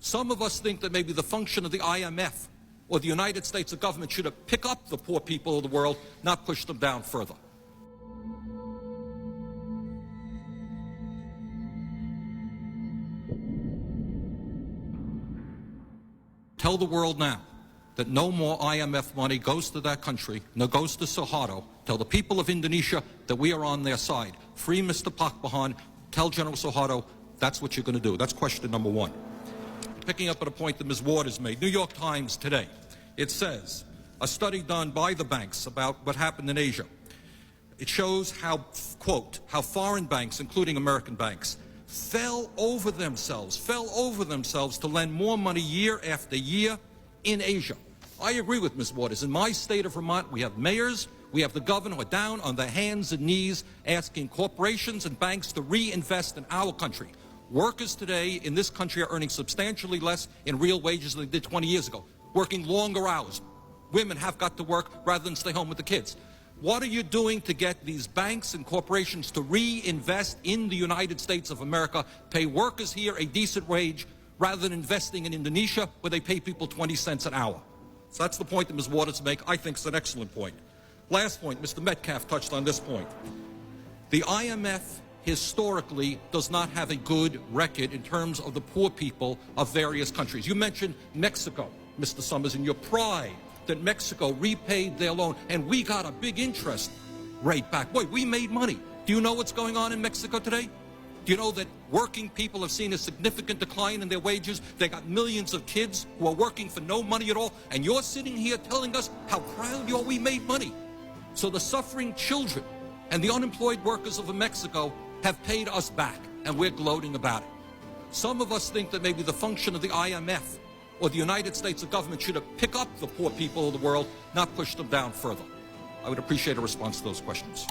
Some of us think that maybe the function of the IMF or the United States government should have pick up the poor people of the world, not push them down further. Tell the world now that no more IMF money goes to that country, no goes to Suharto. Tell the people of Indonesia that we are on their side. Free Mr. Pak Bahan. Tell General Suharto that's what you're going to do. That's question number one. Picking up at a point that Ms. Waters made, New York Times today, it says, a study done by the banks about what happened in Asia. It shows how, quote, how foreign banks, including American banks, fell over themselves to lend more money year after year in Asia. I agree with Ms. Waters. In my state of Vermont, we have mayors, we have the governor who are down on their hands and knees asking corporations and banks to reinvest in our country. Workers today in this country are earning substantially less in real wages than they did 20 years ago, working longer hours. Women have got to work rather than stay home with the kids. What are you doing to get these banks and corporations to reinvest in the United States of America, pay workers here a decent wage, rather than investing in Indonesia where they pay people 20 cents an hour? So that's the point that Ms. Waters makes. I think it's an excellent point. Last point, Mr. Metcalf touched on this point. The IMF historically does not have a good record in terms of the poor people of various countries. You mentioned Mexico, Mr. Summers, in your pride that Mexico repaid their loan, and we got a big interest rate back. Boy, we made money. Do you know what's going on in Mexico today? Do you know that working people have seen a significant decline in their wages? They got millions of kids who are working for no money at all, and you're sitting here telling us how proud you are we made money. So the suffering children and the unemployed workers of Mexico have paid us back, and we're gloating about it. Some of us think that maybe the function of the IMF or the United States government should have pick up the poor people of the world, not push them down further. I would appreciate a response to those questions.